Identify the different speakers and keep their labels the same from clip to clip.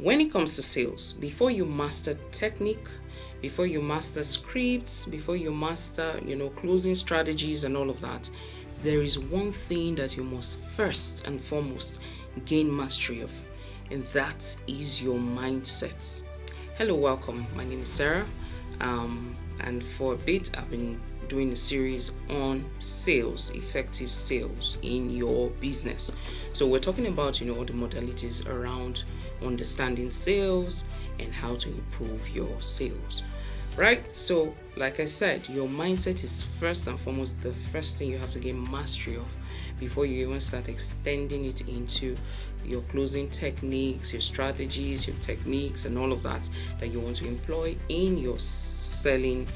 Speaker 1: When it comes to sales, before you master technique, before you master scripts, before you master, closing strategies and all of that, there is one thing that you must first and foremost gain mastery of, and that is your mindset. Hello, welcome. My name is Sarah, and for a bit I've been doing a series on sales, effective sales in your business. So we're talking about all the modalities around understanding sales and how to improve your sales, right? So like I said, your mindset is first and foremost the first thing you have to gain mastery of before you even start extending it into your closing techniques, your strategies, your techniques, and all of that you want to employ in your selling,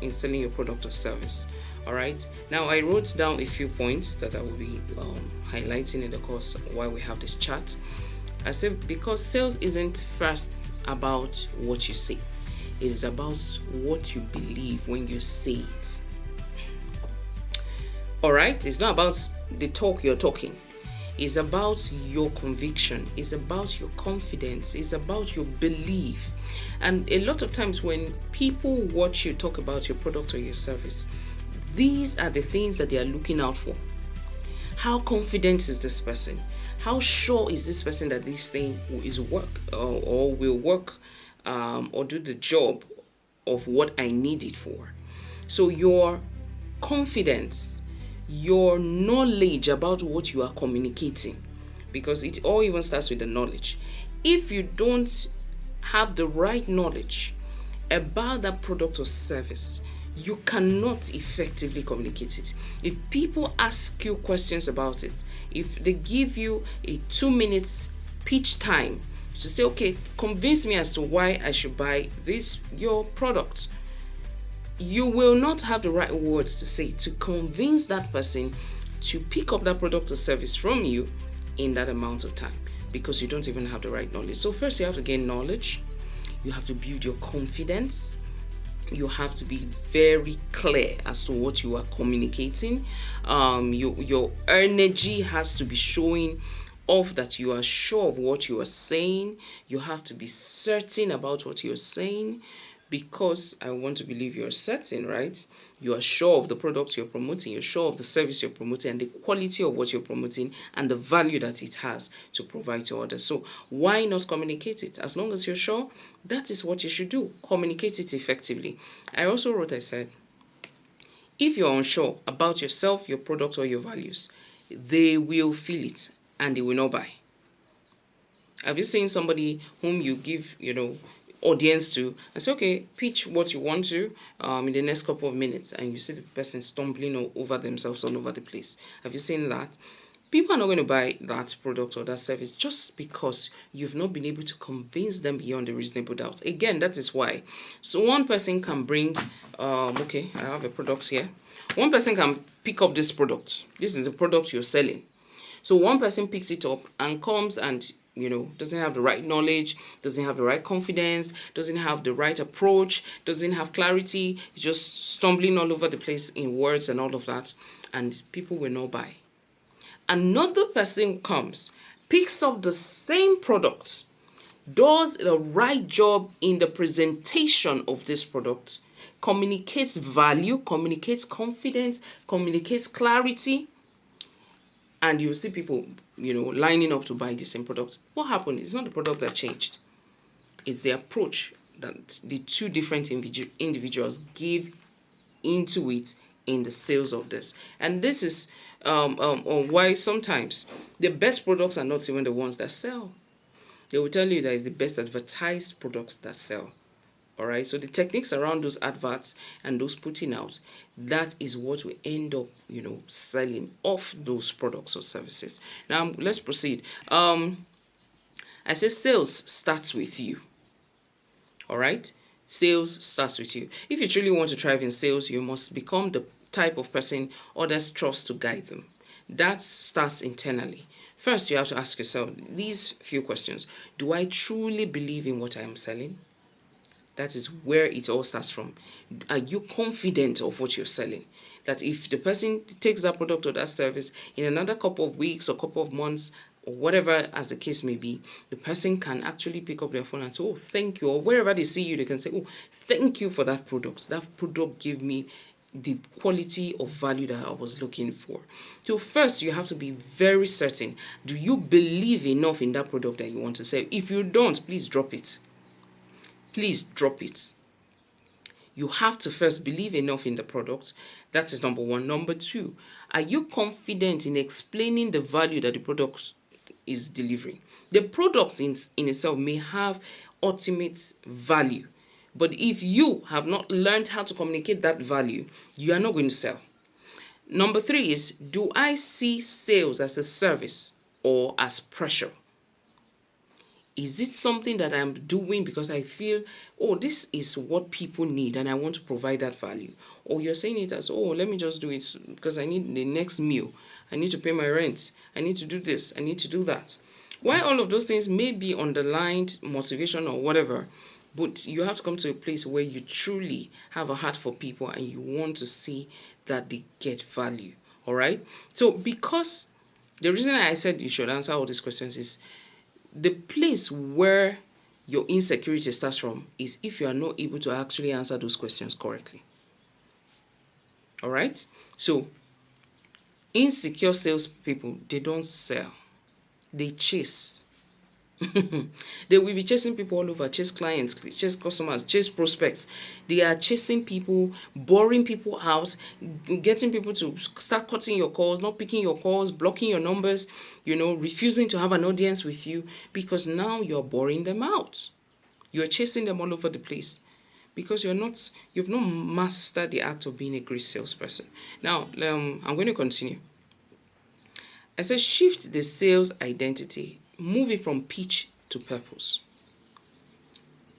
Speaker 1: in selling your product or service. All right, now I wrote down a few points that I will be highlighting in the course while we have this chat. I said because sales isn't first about what you say, it is about what you believe when you say it. All right, it's not about the talk you're talking. It's about your conviction. It's about your confidence. It's about your belief. And a lot of times when people watch you talk about your product or your service, these are the things that they are looking out for. How confident is this person? How sure is this person that this thing is work or will work or do the job of what I need it for? So your confidence, your knowledge about what you are communicating, because it all even starts with the knowledge. If you don't have the right knowledge about that product or service, you cannot effectively communicate it. If people ask you questions about it, if they give you a 2 minutes pitch time to say, okay, convince me as to why I should buy your product, you will not have the right words to say to convince that person to pick up that product or service from you in that amount of time, because you don't even have the right knowledge. So first you have to gain knowledge, you have to build your confidence, you have to be very clear as to what you are communicating. Your energy has to be showing off that you are sure of what you are saying. You have to be certain about what you're saying, because I want to believe you're certain, right? You are sure of the product you're promoting, you're sure of the service you're promoting, and the quality of what you're promoting, and the value that it has to provide to others. So why not communicate it? As long as you're sure, that is what you should do. Communicate it effectively. I said, if you're unsure about yourself, your product, or your values, they will feel it and they will not buy. Have you seen somebody whom you give, audience to and say, okay, pitch what you want to in the next couple of minutes, and you see the person stumbling over themselves all over the place? Have you seen that? People are not going to buy that product or that service just because you've not been able to convince them beyond a reasonable doubt. Again, that is why. So one person can bring, okay, I have a product here. One person can pick up this product. This is the product you're selling. So one person picks it up and comes and doesn't have the right knowledge, doesn't have the right confidence, doesn't have the right approach, doesn't have clarity, just stumbling all over the place in words and all of that, and people will not buy. Another person comes, picks up the same product, does the right job in the presentation of this product, communicates value, communicates confidence, communicates clarity, and you see people, lining up to buy the same product. What happened? It's not the product that changed. It's the approach that the two different individuals gave into it in the sales of this. And this is why sometimes the best products are not even the ones that sell. They will tell you that it's the best advertised products that sell. All right, so the techniques around those adverts and those putting out, that is what we end up, selling off those products or services. Now, let's proceed. I say sales starts with you. All right, sales starts with you. If you truly want to thrive in sales, you must become the type of person others trust to guide them. That starts internally. First, you have to ask yourself these few questions. Do I truly believe in what I am selling? That is where it all starts from. Are you confident of what you're selling? That if the person takes that product or that service in another couple of weeks or couple of months or whatever as the case may be, the person can actually pick up their phone and say, oh, thank you. Or wherever they see you, they can say, oh, thank you for that product. That product gave me the quality of value that I was looking for. So first, you have to be very certain. Do you believe enough in that product that you want to sell? If you don't, please drop it. Please drop it. You have to first believe enough in the product. That is number one. Number two, are you confident in explaining the value that the product is delivering? The product in itself may have ultimate value, but if you have not learned how to communicate that value, you are not going to sell. Number three is, do I see sales as a service or as pressure? Is it something that I'm doing because I feel, oh, this is what people need and I want to provide that value? Or you're saying it as, oh, let me just do it because I need the next meal. I need to pay my rent. I need to do this. I need to do that. While all of those things may be underlined motivation or whatever, but you have to come to a place where you truly have a heart for people and you want to see that they get value. All right? So because the reason I said you should answer all these questions is, the place where your insecurity starts from is if you are not able to actually answer those questions correctly. All right? So, insecure salespeople, they don't sell. They chase. They will be chasing people all over, chase clients, chase customers, chase prospects. They are chasing people, boring people out, getting people to start cutting your calls, not picking your calls, blocking your numbers, refusing to have an audience with you because now you're boring them out. You're chasing them all over the place because you've not mastered the act of being a great salesperson. Now, I'm going to continue. I said shift the sales identity. Move it from pitch to purpose.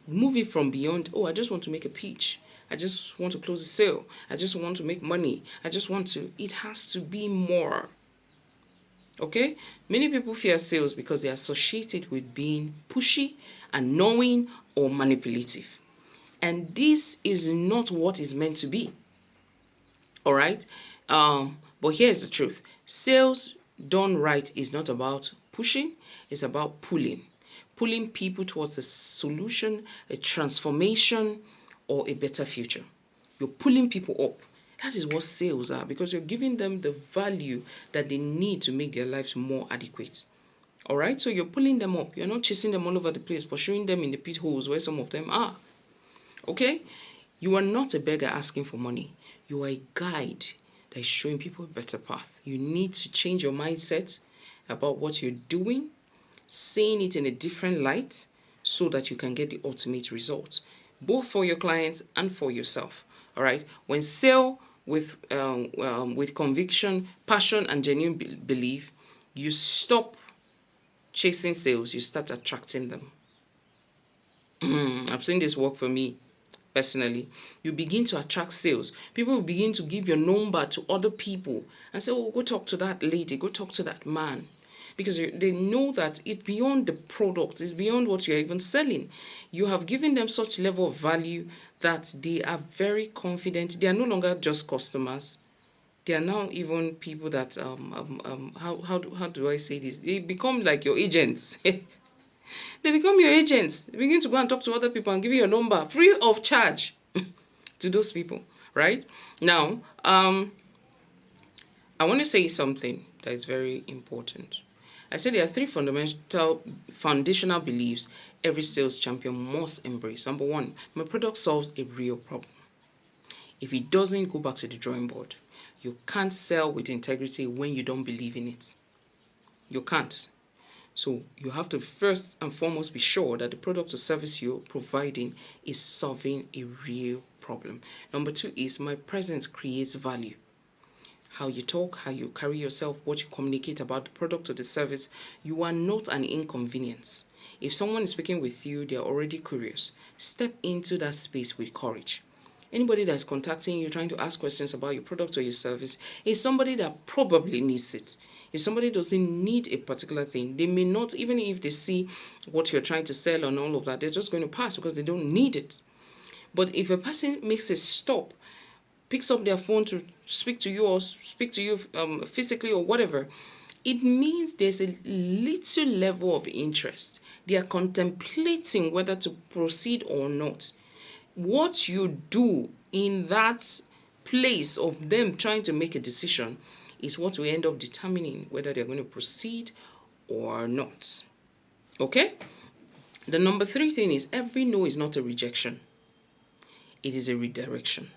Speaker 1: Move it from beyond, oh, I just want to make a pitch. I just want to close a sale. I just want to make money. It has to be more. Okay? Many people fear sales because they associate it with being pushy, annoying, or manipulative. And this is not what it's meant to be. All right? But here's the truth. Sales done right is not about pushing, it's about pulling people towards a solution, a transformation, or a better future. You're pulling people up. That is what sales are, because you're giving them the value that they need to make their lives more adequate. All right, so you're pulling them up. You're not chasing them all over the place, pursuing them in the pit holes where some of them are. Okay, you are not a beggar asking for money. You are a guide that is showing people a better path. You need to change your mindset about what you're doing, seeing it in a different light so that you can get the ultimate result, both for your clients and for yourself. All right. When sell with conviction, passion, and genuine belief, you stop chasing sales. You start attracting them. I've seen this work for me personally. You begin to attract sales. People will begin to give your number to other people and say, oh, go talk to that lady, go talk to that man. Because they know that it's beyond the product, it's beyond what you're even selling. You have given them such level of value that they are very confident. They are no longer just customers. They are now even people that, how do I say this? They become like your agents. They become your agents. They begin to go and talk to other people and give you your number free of charge to those people, right? Now, I want to say something that is very important. I said there are three foundational beliefs every sales champion must embrace. Number one, my product solves a real problem. If it doesn't, go back to the drawing board. You can't sell with integrity when you don't believe in it. You can't. So you have to first and foremost be sure that the product or service you're providing is solving a real problem. Number two is my presence creates value. How you talk, how you carry yourself, what you communicate about the product or the service, you are not an inconvenience. If someone is speaking with you, they're already curious. Step into that space with courage. Anybody that's contacting you, trying to ask questions about your product or your service, is somebody that probably needs it. If somebody doesn't need a particular thing, they may not, even if they see what you're trying to sell and all of that, they're just going to pass because they don't need it. But if a person makes a stop, picks up their phone to speak to you or speak to you physically or whatever, It means there's a little level of interest. They are contemplating whether to proceed or not. What you do in that place of them trying to make a decision is what will end up determining whether they're going to proceed or not. Okay? The number 3 thing is every no is not a rejection. It is a redirection.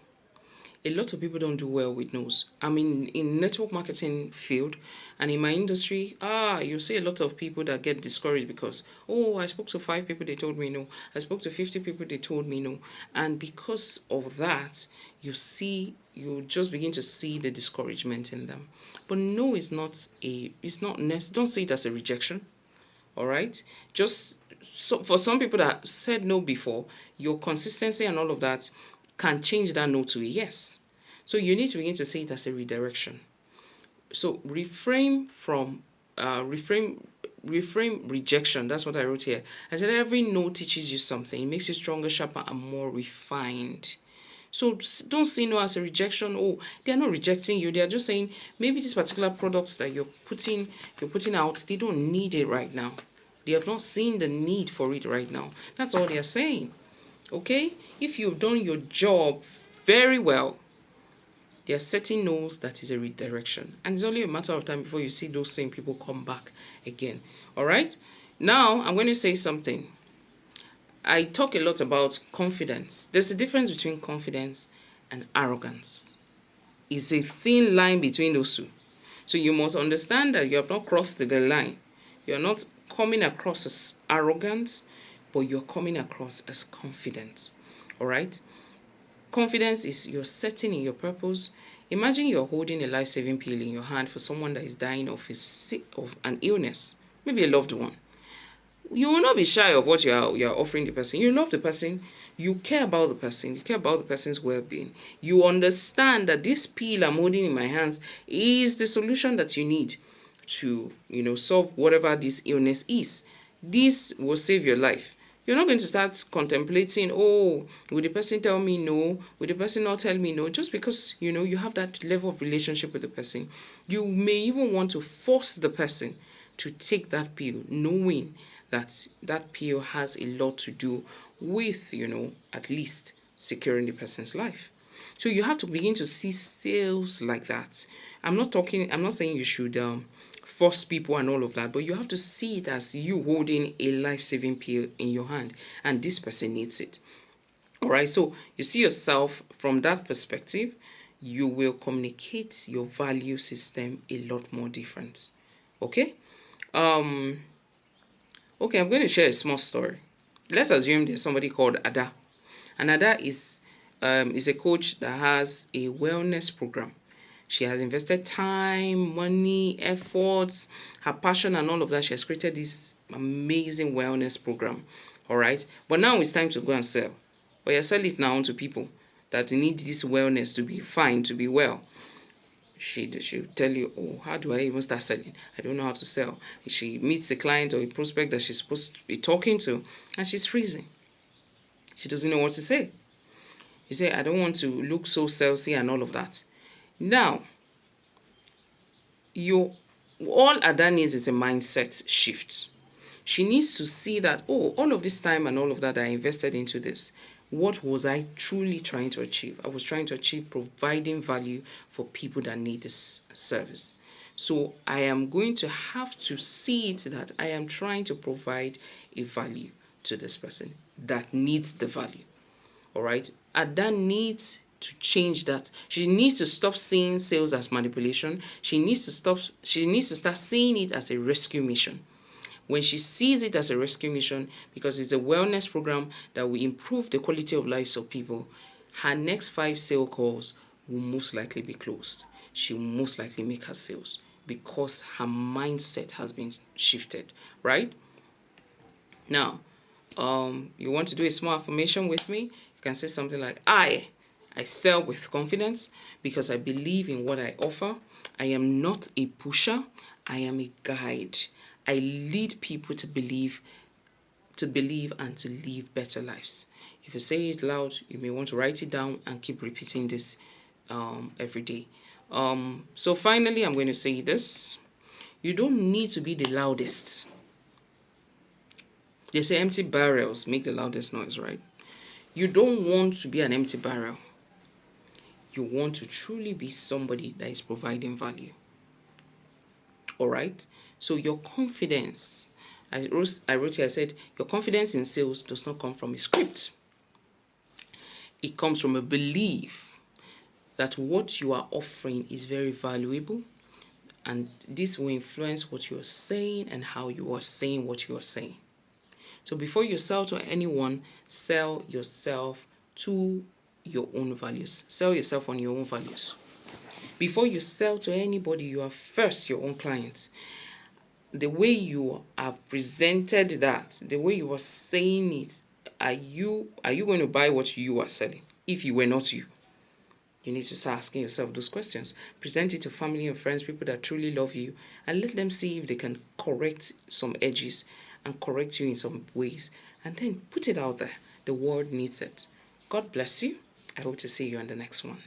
Speaker 1: A lot of people don't do well with no's. I'm in network marketing field, and in my industry, you see a lot of people that get discouraged because, I spoke to 5 people, they told me no. I spoke to 50 people, they told me no. And because of that, you just begin to see the discouragement in them. But no is not don't see it as a rejection. All right. For some people that said no before, your consistency and all of that can change that no to a yes. So you need to begin to see it as a redirection. So reframe rejection. That's what I wrote here. I said every no teaches you something. It makes you stronger, sharper, and more refined. So don't see no as a rejection. They're not rejecting you. They're just saying maybe these particular products that you're putting out, they don't need it right now. They have not seen the need for it right now. That's all they're saying. Okay? If you've done your job very well, they're setting no's that is a redirection. And it's only a matter of time before you see those same people come back again. All right? Now, I'm going to say something. I talk a lot about confidence. There's a difference between confidence and arrogance. It's a thin line between those two. So you must understand that you have not crossed the line. You're not coming across as arrogant, but you're coming across as confident. All right? Confidence is you're setting in your purpose. Imagine you're holding a life-saving pill in your hand for someone that is dying of an illness, maybe a loved one. You will not be shy of what you're offering the person. You love the person. You care about the person. You care about the person's well-being. You understand that this pill I'm holding in my hands is the solution that you need to, solve whatever this illness is. This will save your life. You're not going to start contemplating, will the person tell me no? Will the person not tell me no? Just because, you have that level of relationship with the person. You may even want to force the person to take that pill, knowing that pill has a lot to do with, at least securing the person's life. So you have to begin to see sales like that. I'm not saying you should force people and all of that, but you have to see it as you holding a life-saving pill in your hand, and this person needs it. All right, so you see yourself from that perspective, you will communicate your value system a lot more different. Okay? Okay, I'm going to share a small story. Let's assume there's somebody called Ada. And Ada is a coach that has a wellness program. She has invested time, money, efforts, her passion and all of that. She has created this amazing wellness program. All right. But now it's time to go and sell. But you sell it now to people that need this wellness to be fine, to be well. She'll tell you, how do I even start selling? I don't know how to sell. She meets a client or a prospect that she's supposed to be talking to, and she's freezing. She doesn't know what to say. You say, I don't want to look so salesy and all of that. Now, all Ada needs is a mindset shift. She needs to see that, all of this time and all of that I invested into this, what was I truly trying to achieve? I was trying to achieve providing value for people that need this service. So I am going to have to see it that I am trying to provide a value to this person that needs the value. All right? Ada needs to change that. She needs to stop seeing sales as manipulation. She needs to start seeing it as a rescue mission. When she sees it as a rescue mission, because it's a wellness program that will improve the quality of lives of people, her next 5 sale calls will most likely be closed. She will most likely make her sales because her mindset has been shifted, right? Now, you want to do a small affirmation with me? You can say something like, I sell with confidence because I believe in what I offer. I am not a pusher. I am a guide. I lead people to believe and to live better lives. If you say it loud, you may want to write it down and keep repeating this every day. So finally, I'm going to say this. You don't need to be the loudest. They say empty barrels make the loudest noise, right? You don't want to be an empty barrel. You want to truly be somebody that is providing value. All right? So your confidence, I wrote here, I said, your confidence in sales does not come from a script. It comes from a belief that what you are offering is very valuable, and this will influence what you are saying and how you are saying what you are saying. So before you sell to anyone, sell yourself to your own values. Sell yourself on your own values. Before you sell to anybody, you are first your own client. The way you have presented that, the way you are saying it, are you going to buy what you are selling? If you were not you need to start asking yourself those questions. Present it to family and friends, people that truly love you, and let them see if they can correct some edges and correct you in some ways. And then put it out there. The world needs it. God bless you. I hope to see you on the next one.